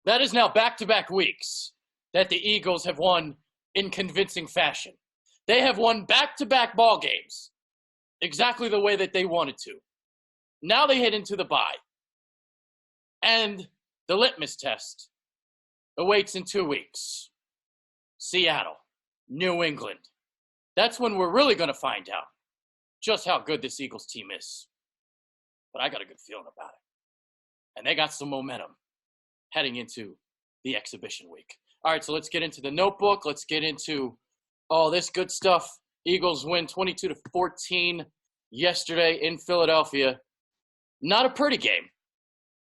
That is now back-to-back weeks that the Eagles have won in convincing fashion. They have won back-to-back ball games exactly the way that they wanted to. Now they head into the bye. And the litmus test awaits in 2 weeks. Seattle, New England. That's when we're really going to find out just how good this Eagles team is. But I got a good feeling about it. And they got some momentum heading into the exhibition week. All right, so let's get into the notebook. Let's get into all this good stuff. Eagles win 22-14 yesterday in Philadelphia. Not a pretty game.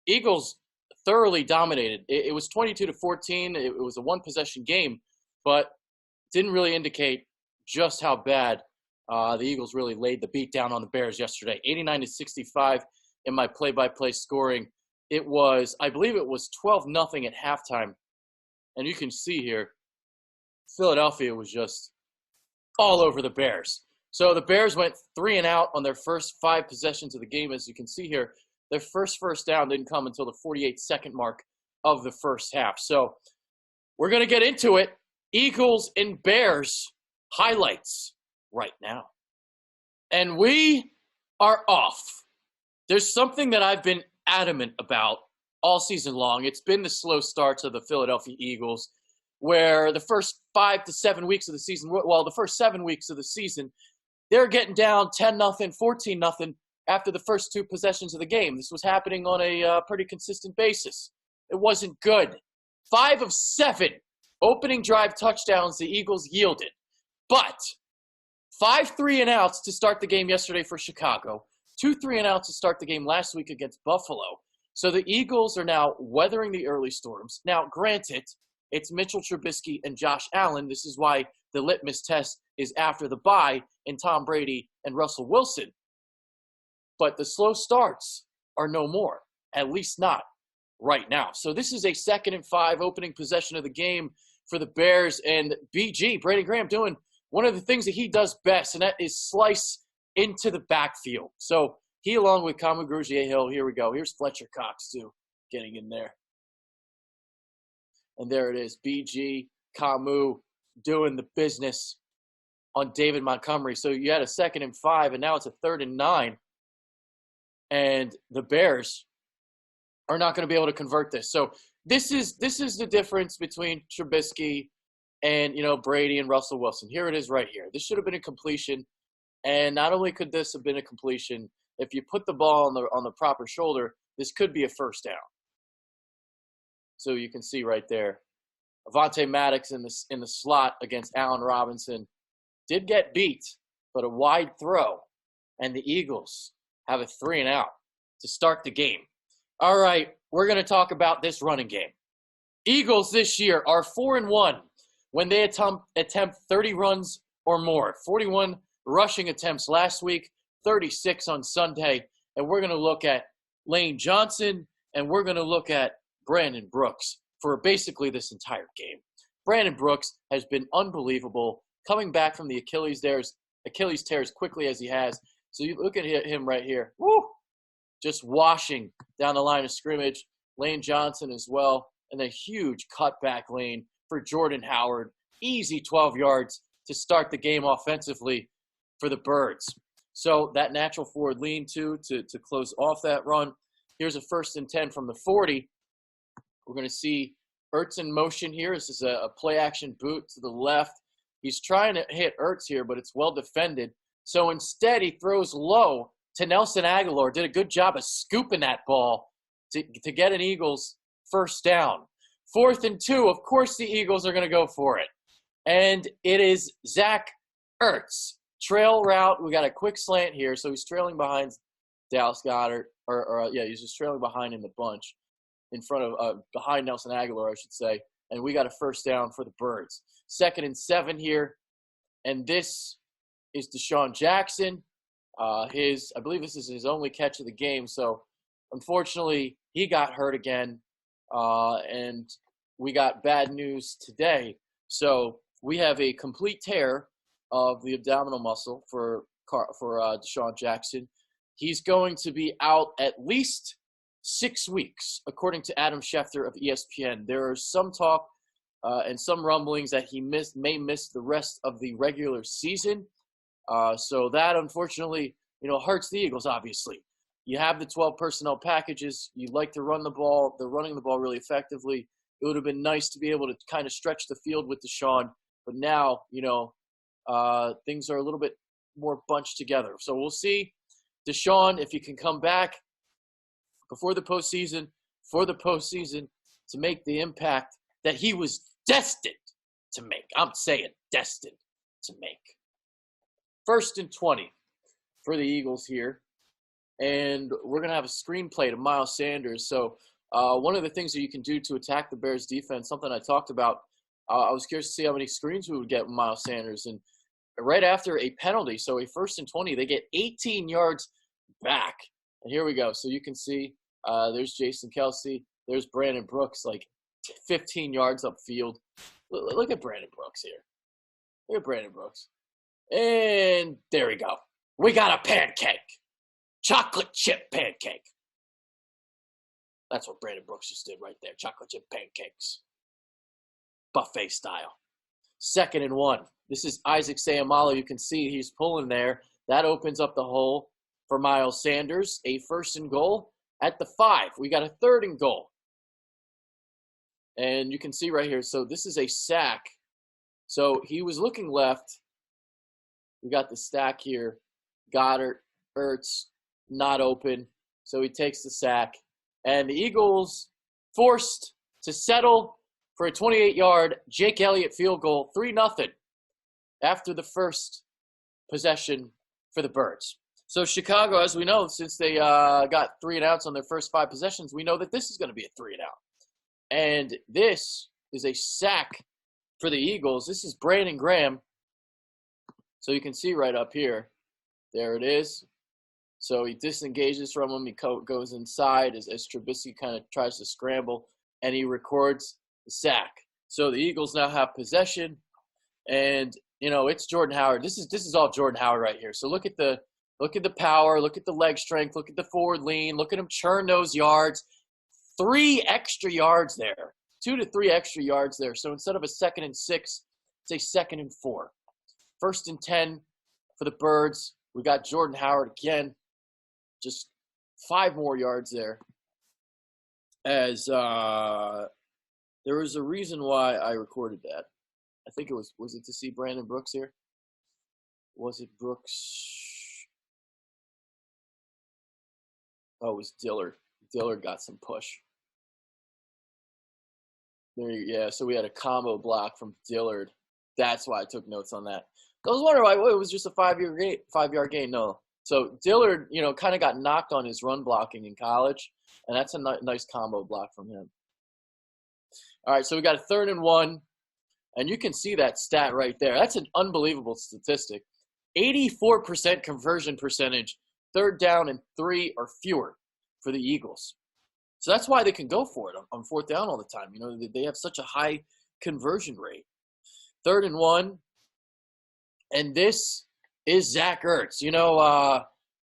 Eagles thoroughly dominated. It was 22-14. It was a one-possession game, but didn't really indicate just how bad the Eagles really laid the beat down on the Bears yesterday. 89-65 in my play-by-play scoring. It was, I believe it was 12-0 at halftime. And you can see here, Philadelphia was just all over the Bears. So the Bears went 3 and out on their first 5 possessions of the game. As you can see here, their first down didn't come until the 48-second mark of the first half. So we're going to get into it. Eagles and Bears highlights right now. And we are off. There's something that I've been adamant about all season long. It's been the slow starts of the Philadelphia Eagles, where the first 5 to 7 weeks of the season, well, the first 7 weeks of the season, they're getting down 10-0, 14-0 after the first 2 possessions of the game. This was happening on a pretty consistent basis. It wasn't good. 5 of 7 opening drive touchdowns the Eagles yielded. But 5 3-and-outs to start the game yesterday for Chicago. 2 3-and-outs to start the game last week against Buffalo. So the Eagles are now weathering the early storms. Now, granted, it's Mitchell Trubisky and Josh Allen. This is why the litmus test is after the bye in Tom Brady and Russell Wilson. But the slow starts are no more, at least not right now. So this is a 2nd and 5 opening possession of the game for the Bears. And BG, Brandon Graham, doing one of the things that he does best, and that is slice into the backfield. So he, along with Kamu Grugier-Hill, here we go. Here's Fletcher Cox, too, getting in there. And there it is, BG, Kamu doing the business on David Montgomery. So you had a 2nd and 5, and now it's a 3rd and 9. And the Bears are not going to be able to convert this. So this is the difference between Trubisky and, Brady and Russell Wilson. Here it is right here. This should have been a completion. And not only could this have been a completion, if you put the ball on the proper shoulder, this could be a first down. So you can see right there, Avonte Maddox in the slot against Allen Robinson did get beat, but a wide throw, and the Eagles have a 3-and-out to start the game. All right, we're going to talk about this running game. Eagles this year are 4-1 when they attempt 30 runs or more. 41 rushing attempts last week, 36 on Sunday. And we're going to look at Lane Johnson, and we're going to look at Brandon Brooks for basically this entire game. Brandon Brooks has been unbelievable, coming back from the Achilles tear as quickly as he has. So you look at him right here. Woo! Just washing down the line of scrimmage. Lane Johnson as well. And a huge cutback lane for Jordan Howard. Easy 12 yards to start the game offensively for the Birds. So that natural forward lean to close off that run. Here's a 1st and 10 from the 40. We're going to see Ertz in motion here. This is a play-action boot to the left. He's trying to hit Ertz here, but it's well defended. So instead, he throws low to Nelson Aguilar. Did a good job of scooping that ball to get an Eagles first down. 4th and 2, of course the Eagles are going to go for it. And it is Zach Ertz. Trail route. We got a quick slant here. So he's trailing behind Dallas Goedert. He's just trailing behind in the bunch. In front of, behind Nelson Aguilar, I should say. And we got a first down for the Birds. 2nd and 7 here. And this is Deshaun Jackson. I believe this is his only catch of the game. So, unfortunately, he got hurt again. And we got bad news today. So, we have a complete tear of the abdominal muscle for Deshaun Jackson. He's going to be out at least 6 weeks, according to Adam Schefter of ESPN. There are some talk and some rumblings that he may miss the rest of the regular season. So that, unfortunately, hurts the Eagles, obviously. You have the 12 personnel packages. You like to run the ball. They're running the ball really effectively. It would have been nice to be able to kind of stretch the field with Deshaun. But now, things are a little bit more bunched together. So we'll see Deshaun, if he can come back before the postseason, to make the impact that he was destined to make. I'm saying destined to make. 1st and 20 for the Eagles here. And we're going to have a screenplay to Miles Sanders. So one of the things that you can do to attack the Bears defense, something I talked about, I was curious to see how many screens we would get with Miles Sanders. And right after a penalty, so a 1st and 20, they get 18 yards back. And here we go. So you can see there's Jason Kelce. There's Brandon Brooks, like 15 yards upfield. Look at Brandon Brooks here. Look at Brandon Brooks. And there we go. We got a pancake. Chocolate chip pancake. That's what Brandon Brooks just did right there. Chocolate chip pancakes. Buffet style. 2nd and 1. This is Isaac Seumalo. You can see he's pulling there. That opens up the hole for Miles Sanders. A 1st and goal at the 5. We got a 3rd and goal. And you can see right here. So this is a sack. So he was looking left. We got the stack here. Goddard, Ertz, not open. So he takes the sack. And the Eagles forced to settle for a 28-yard Jake Elliott field goal, 3-0, after the first possession for the Birds. So Chicago, as we know, since they got 3 and outs on their first 5 possessions, we know that this is going to be a 3 and out. And this is a sack for the Eagles. This is Brandon Graham. So you can see right up here. There it is. So he disengages from him. He goes inside as Trubisky kind of tries to scramble, and he records the sack. So the Eagles now have possession, and it's Jordan Howard. This is all Jordan Howard right here. So look at the power, look at the leg strength, look at the forward lean, look at him churn those yards. 3 extra yards there, 2 to 3 extra yards there. So instead of a 2nd and 6, it's a 2nd and 4. 1st and 10 for the Birds. We got Jordan Howard again. Just 5 more yards there. As there was a reason why I recorded that. I think it was it to see Brandon Brooks here? Was it Brooks? Oh, it was Dillard. Dillard got some push. Yeah, so we had a combo block from Dillard. That's why I took notes on that. I was wondering why it was just a 5-yard gain. No. So Dillard, kind of got knocked on his run blocking in college, and that's a nice combo block from him. All right, so we got a 3rd and 1, and you can see that stat right there. That's an unbelievable statistic. 84% conversion percentage, 3rd down and 3 or fewer for the Eagles. So that's why they can go for it on 4th down all the time. They have such a high conversion rate. 3rd and 1, and this is Zach Ertz.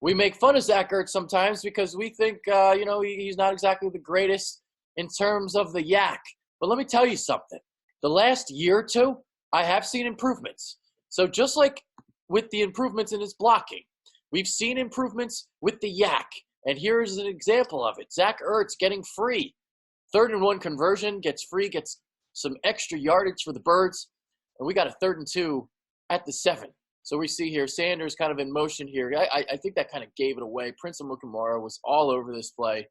We make fun of Zach Ertz sometimes because we think, he's not exactly the greatest in terms of the yak. But let me tell you something. The last year or 2, I have seen improvements. So just like with the improvements in his blocking, we've seen improvements with the yak. And here's an example of it. Zach Ertz getting free. 3rd and 1 conversion, gets free, gets some extra yardage for the Birds. And we got a 3rd and 2 at the 7. So we see here Sanders kind of in motion here. I think that kind of gave it away. Prince Amukamara was all over this play.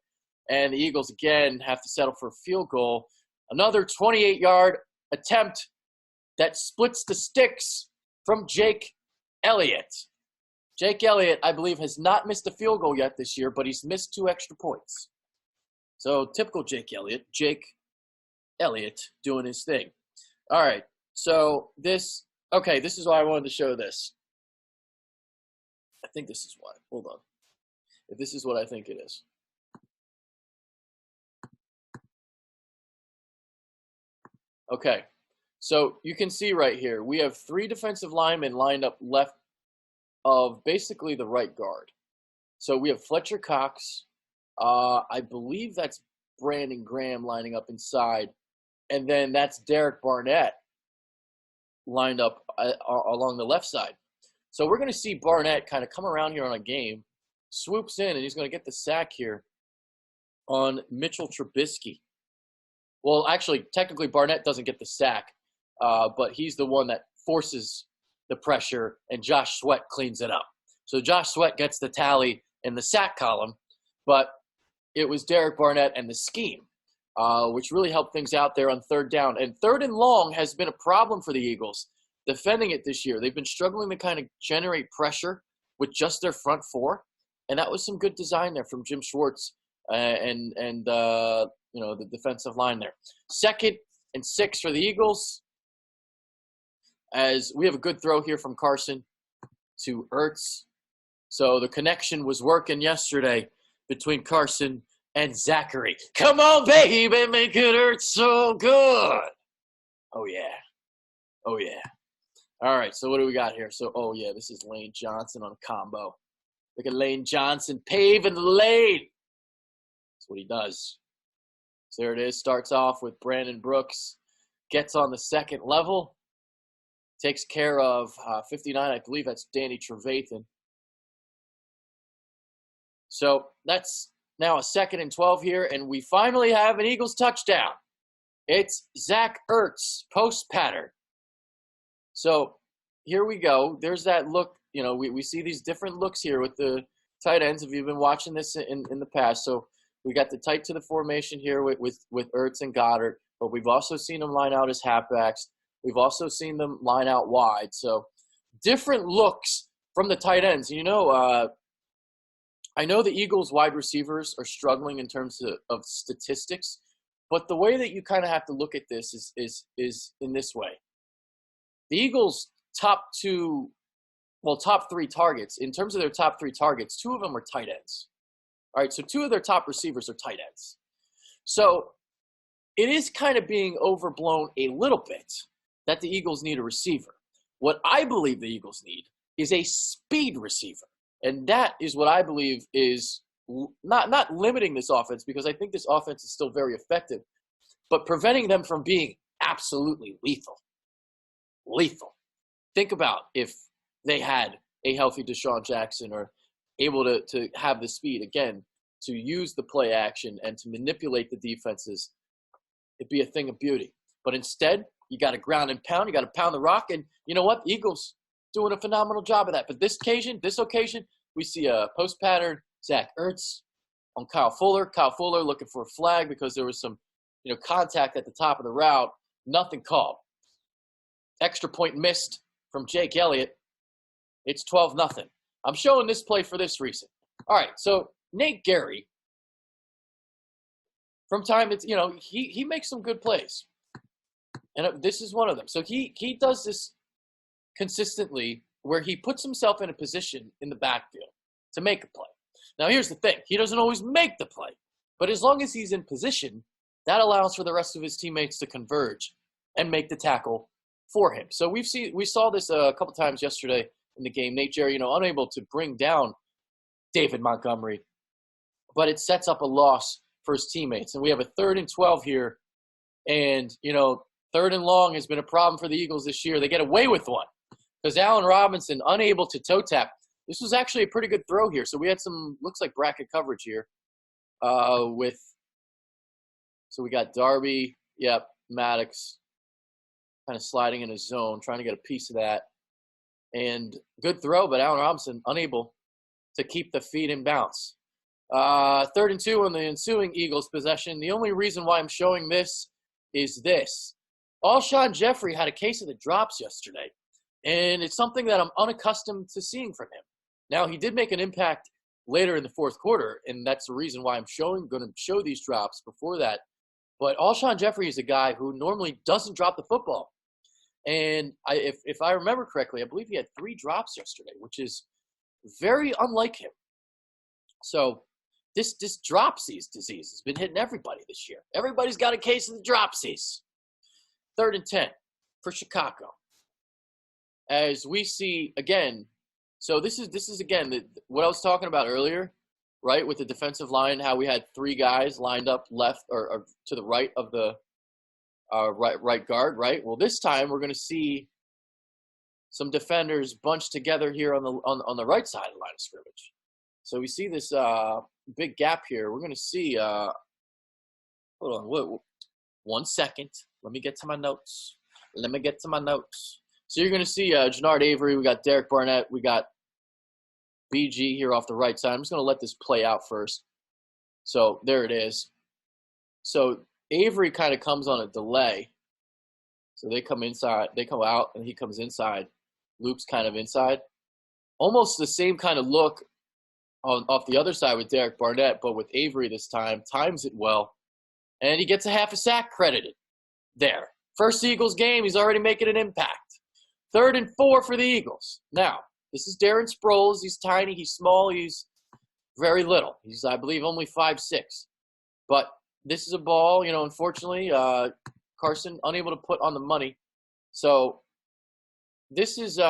And the Eagles, again, have to settle for a field goal. Another 28-yard attempt that splits the sticks from Jake Elliott. Jake Elliott, I believe, has not missed a field goal yet this year, but he's missed 2 extra points. So typical Jake Elliott doing his thing. All right, so this is why I wanted to show this. I think this is why. Hold on. If this is what I think it is. Okay, so you can see right here, we have 3 defensive linemen lined up left of basically the right guard. So we have Fletcher Cox, I believe that's Brandon Graham lining up inside. And then that's Derek Barnett lined up along the left side. So we're going to see Barnett kind of come around here on a game, swoops in, and he's going to get the sack here on Mitchell Trubisky. Well, actually, technically Barnett doesn't get the sack, but he's the one that forces the pressure, and Josh Sweat cleans it up. So Josh Sweat gets the tally in the sack column, but it was Derek Barnett and the scheme, which really helped things out there on third down. And third and long has been a problem for the Eagles defending it this year. They've been struggling to kind of generate pressure with just their front four, and that was some good design there from Jim Schwartz and the defensive line there. 2nd and 6 for the Eagles, as we have a good throw here from Carson to Ertz. So the connection was working yesterday between Carson and Zachary. Come on, baby, make it hurt so good. Oh, yeah. Oh, yeah. All right, so what do we got here? So, oh, yeah, this is Lane Johnson on a combo. Look at Lane Johnson paving the lane. That's what he does. So there it is. Starts off with Brandon Brooks. Gets on the second level. Takes care of 59. I believe that's Danny Trevathan. So that's now a 2nd and 12 here, and we finally have an Eagles touchdown. It's Zach Ertz, post pattern. So here we go. There's that look. You know, we see these different looks here with the tight ends. If you've been watching this in the past, so we got the tight to the formation here with Ertz and Goddard, but we've also seen them line out as halfbacks. We've also seen them line out wide. So different looks from the tight ends. You know, I know the Eagles wide receivers are struggling in terms of statistics, but the way that you kind of have to look at this is in this way. The Eagles' top 3 targets, in terms of their top 3 targets, 2 of them are tight ends. All right, so 2 of their top receivers are tight ends. So it is kind of being overblown a little bit that the Eagles need a receiver. What I believe the Eagles need is a speed receiver. And that is what I believe is not limiting this offense, because I think this offense is still very effective, but preventing them from being absolutely lethal. Lethal. Think about if they had a healthy Deshaun Jackson, or able to have the speed, again, to use the play action and to manipulate the defenses. It'd be a thing of beauty. But instead, you got to ground and pound. You got to pound the rock. And you know what? The Eagles doing a phenomenal job of that. But this occasion, we see a post pattern, Zach Ertz on Kyle Fuller. Kyle Fuller looking for a flag because there was some, contact at the top of the route. Nothing called. Extra point missed from Jake Elliott. It's 12-0. I'm showing this play for this reason. All right, so Nate Gary, from time it's he makes some good plays, and this is one of them. So he does this consistently, where he puts himself in a position in the backfield to make a play. Now here's the thing: he doesn't always make the play, but as long as he's in position, that allows for the rest of his teammates to converge and make the tackle for him. So we saw this a couple times yesterday in the game. Nate Gary, unable to bring down David Montgomery, but it sets up a loss for his teammates. And we have a 3rd and 12 here, and 3rd and long has been a problem for the Eagles this year. They get away with one because Allen Robinson unable to toe tap. This was actually a pretty good throw here. So we had some, looks like bracket coverage here so we got Darby, Maddox kind of sliding in his zone, trying to get a piece of that. And good throw, but Allen Robinson unable to keep the feet in bounds. 3rd and 2 on the ensuing Eagles possession. The only reason why I'm showing this is this. Alshon Jeffrey had a case of the drops yesterday, and it's something that I'm unaccustomed to seeing from him. Now, he did make an impact later in the 4th quarter, and that's the reason why I'm going to show these drops before that. But Alshon Jeffrey is a guy who normally doesn't drop the football. And if I remember correctly, I believe he had 3 drops yesterday, which is very unlike him. So this dropsies disease has been hitting everybody this year. Everybody's got a case of the dropsies. 3rd and 10 for Chicago. As we see again, so this is again what I was talking about earlier right, with the defensive line, how we had 3 guys lined up left or to the right of the right guard, right? Well, this time we're going to see some defenders bunched together here on the right side of the line of scrimmage. So we see this big gap here. We're going to see. Hold on, 1 second. Let me get to my notes. So you're going to see Jannard Avery. We got Derek Barnett. We got BG here off the right side. I'm just going to let this play out first. So there it is. So Avery kind of comes on a delay. So they come inside. They come out, and he comes inside. Loops kind of inside. Almost the same kind of look off the other side with Derek Barnett, but with Avery this time. Times it well. And he gets a half a sack credited there. First Eagles game, he's already making an impact. 3rd and 4 for the Eagles. Now, this is Darren Sproles. He's tiny. He's small. He's very little. He's, I believe, only 5'6". But this is a ball, unfortunately, Carson unable to put on the money. So this is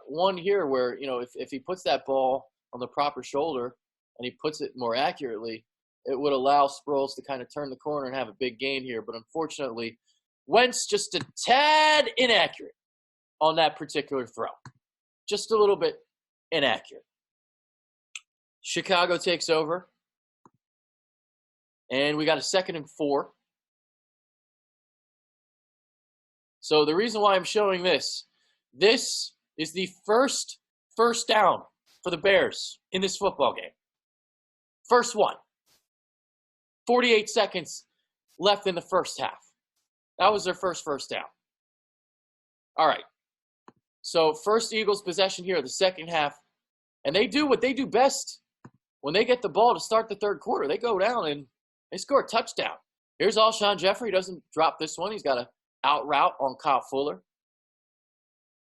one here where, if he puts that ball on the proper shoulder and he puts it more accurately, it would allow Sproles to kind of turn the corner and have a big gain here. But unfortunately, Wentz just a tad inaccurate on that particular throw. Just a little bit inaccurate. Chicago takes over. And we got a 2nd and 4. So the reason why I'm showing this is the first down for the Bears in this football game. First one. 48 seconds left in the first half. That was their first down. All right. So first Eagles possession here, the second half. And they do what they do best. When they get the ball to start the third quarter, they go down and they score a touchdown. Here's Alshon Jeffrey. He doesn't drop this one. He's got an out route on Kyle Fuller.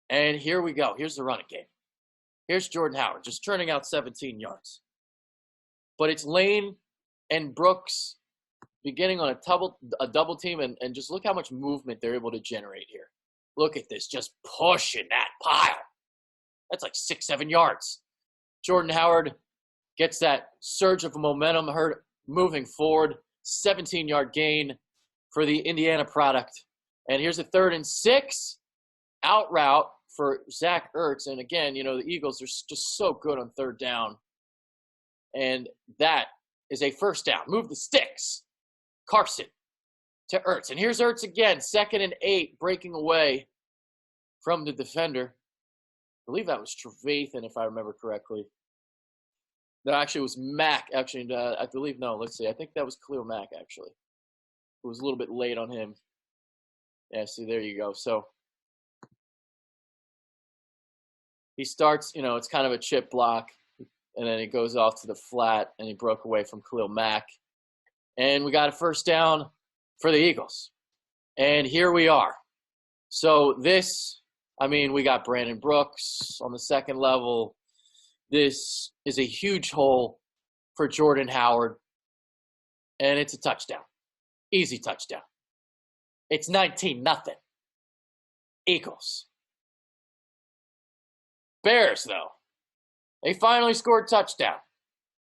And here we go. Here's the running game. Here's Jordan Howard just turning out 17 yards. But it's Lane and Brooks beginning on a double team, and just look how much movement they're able to generate here. Look at this, just pushing that pile. That's like 6-7 yards. Jordan Howard gets that surge of momentum moving forward. 17-yard gain for the Indiana product. And here's a 3rd and 6 out route for Zach Ertz. And again, the Eagles are just so good on 3rd down. And that is a first down. Move the sticks. Carson to Ertz. And here's Ertz again. 2nd and 8, breaking away from the defender. I believe that was Trevathan, if I remember correctly. No, actually, it was Mack. Actually, I believe, no, let's see. I think that was Khalil Mack, actually. It was a little bit late on him. Yeah, see, there you go. So he starts, it's kind of a chip block, and then he goes off to the flat, and he broke away from Khalil Mack. And we got a first down for the Eagles. And here we are. So we got Brandon Brooks on the second level. This is a huge hole for Jordan Howard. And it's a touchdown. Easy touchdown. It's 19-0. Eagles. Bears, though. They finally scored a touchdown.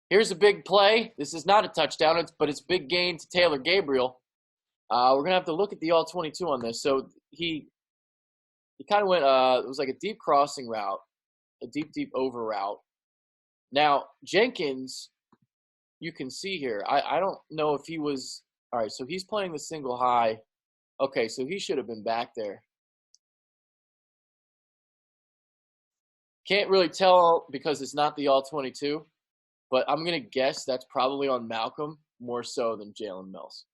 Here's a big play. This is not a touchdown, but it's a big gain to Taylor Gabriel. We're going to have to look at the all-22 on this. So he kind of went, it was like a deep crossing route, a deep over route. Now, Jenkins, you can see here, I don't know if he was, all right, so he's playing the single high. Okay, so he should have been back there. Can't really tell because it's not the all-22. But I'm going to guess that's probably on Malcolm more so than Jalen Mills.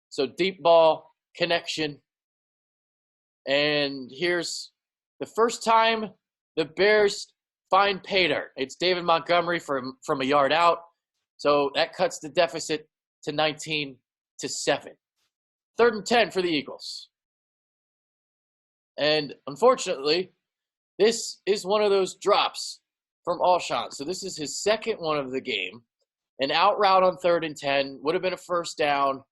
So deep ball, connection. And here's the first time the Bears find pay dirt. It's David Montgomery from a yard out. So that cuts the deficit to 19-7. 3rd and 10 for the Eagles. And unfortunately, this is one of those drops from Alshon. So this is his second one of the game. An out route on 3rd and 10. Would have been a first down.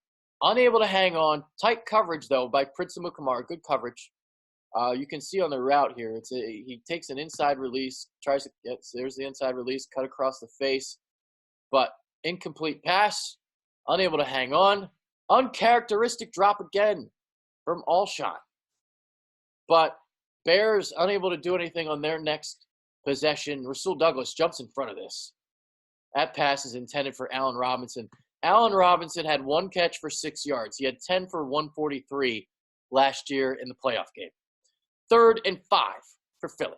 Unable to hang on. Tight coverage, though, by Prince Amukamara. Good coverage. You can see on the route here, he takes an inside release. Tries to get, there's the inside release. Cut across the face. but incomplete pass, unable to hang on, uncharacteristic drop again from Alshon. But Bears unable to do anything on their next possession. Rasul Douglas jumps in front of this. That pass is intended for Allen Robinson. Allen Robinson had 1 catch for 6 yards. He had 10 for 143 last year in the playoff game. 3rd and 5 for Philly.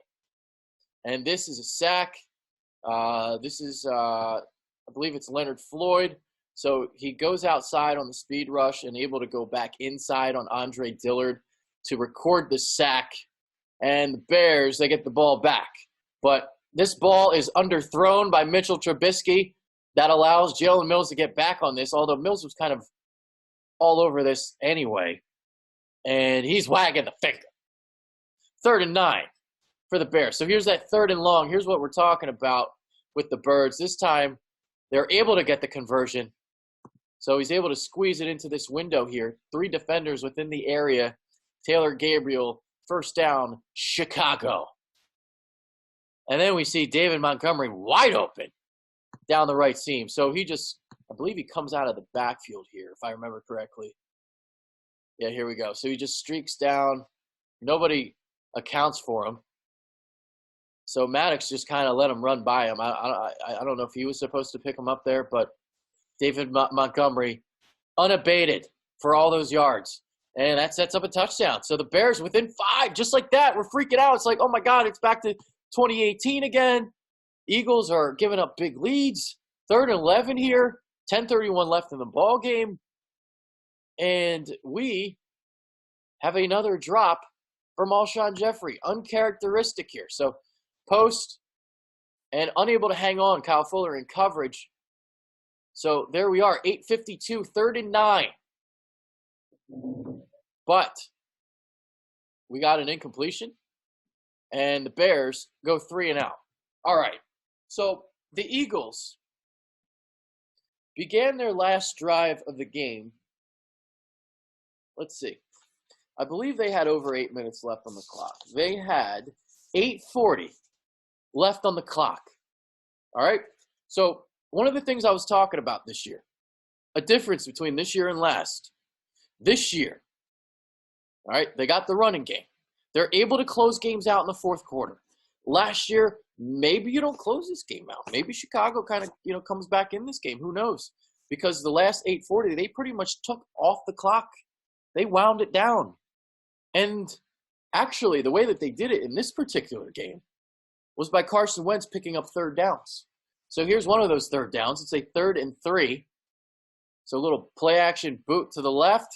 And this is a sack. I believe it's Leonard Floyd. So he goes outside on the speed rush and able to go back inside on Andre Dillard to record the sack. And the Bears, they get the ball back. But this ball is underthrown by Mitchell Trubisky. That allows Jalen Mills to get back on this, although Mills was kind of all over this anyway. And he's wagging the finger. 3rd and 9 for the Bears. So here's that 3rd and long. Here's what we're talking about with the Birds. This time, they're able to get the conversion. So he's able to squeeze it into this window here. 3 defenders within the area. Taylor Gabriel, 1st down, Chicago. And then we see David Montgomery wide open down the right seam. So I believe he comes out of the backfield here, if I remember correctly. Yeah, here we go. So he just streaks down. Nobody accounts for him. So Maddox just kind of let him run by him. I don't know if he was supposed to pick him up there, but David Montgomery unabated for all those yards. And that sets up a touchdown. So the Bears within 5, just like that. We're freaking out. It's like, oh, my God, it's back to 2018 again. Eagles are giving up big leads. 3rd and 11 here. 10:31 left in the ball game. And we have another drop from Alshon Jeffrey. Uncharacteristic here. So post and unable to hang on. Kyle Fuller in coverage. So there we are. 8:52, 3rd and 9. But we got an incompletion. And the Bears go 3 and out. All right. So the Eagles began their last drive of the game. Let's see. I believe they had over 8 minutes left on the clock. They had 8:40 left on the clock. All right? So one of the things I was talking about this year, a difference between this year and last. This year, all right, they got the running game. They're able to close games out in the 4th quarter. Last year, maybe you don't close this game out. Maybe Chicago kind of, comes back in this game. Who knows? Because the last 8:40, they pretty much took off the clock. They wound it down. And actually, the way that they did it in this particular game was by Carson Wentz picking up 3rd downs. So here's one of those 3rd downs. It's a 3rd and 3. So a little play action boot to the left.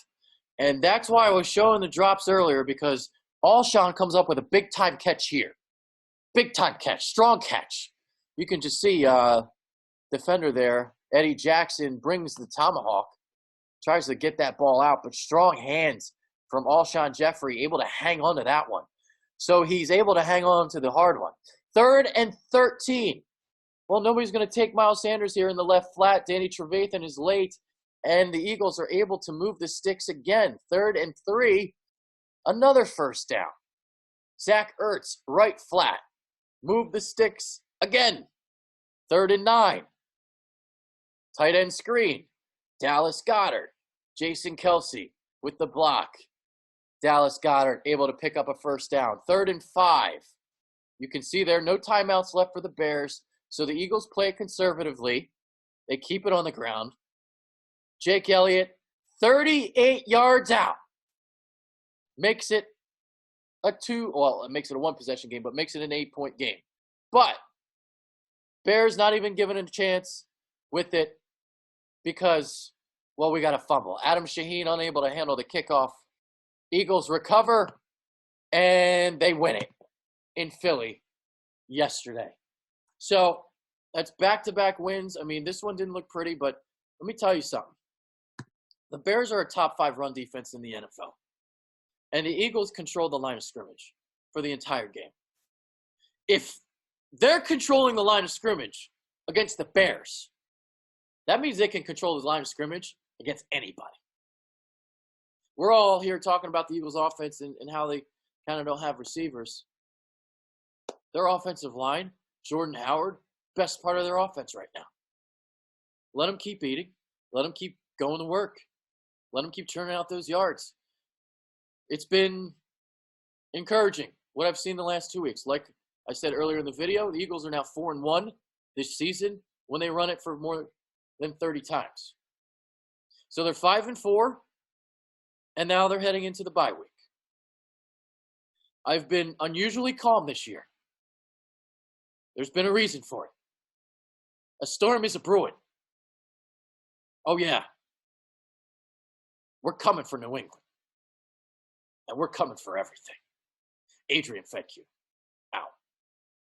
And that's why I was showing the drops earlier, because Alshon comes up with a big-time catch here. Big-time catch, strong catch. You can just see defender there, Eddie Jackson, brings the tomahawk, tries to get that ball out, but strong hands from Alshon Jeffrey, able to hang on to that one. So he's able to hang on to the hard one. 3rd and 13. Well, nobody's going to take Miles Sanders here in the left flat. Danny Trevathan is late, and the Eagles are able to move the sticks again. 3rd and 3. Another 1st down. Zach Ertz, right flat. Move the sticks again. 3rd and 9. Tight end screen. Dallas Goedert. Jason Kelsey with the block. Dallas Goedert able to pick up a 1st down. 3rd and 5. You can see there, no timeouts left for the Bears. So the Eagles play it conservatively. They keep it on the ground. Jake Elliott, 38 yards out. Makes it it makes it a 1-possession game, but makes it an 8-point game. But Bears not even given a chance with it because, we got a fumble. Adam Shaheen unable to handle the kickoff. Eagles recover, and they win it in Philly yesterday. So that's back-to-back wins. I mean, this one didn't look pretty, but let me tell you something. The Bears are a top 5 run defense in the NFL. And the Eagles control the line of scrimmage for the entire game. If they're controlling the line of scrimmage against the Bears, that means they can control the line of scrimmage against anybody. We're all here talking about the Eagles' offense and how they kind of don't have receivers. Their offensive line, Jordan Howard, best part of their offense right now. Let them keep eating. Let them keep going to work. Let them keep churning out those yards. It's been encouraging what I've seen the last 2 weeks. Like I said earlier in the video, the Eagles are now 4-1 this season when they run it for more than 30 times. So they're 5-4, and now they're heading into the bye week. I've been unusually calm this year. There's been a reason for it. A storm is a brewing. Oh yeah. We're coming for New England. And we're coming for everything. Adrian, thank you.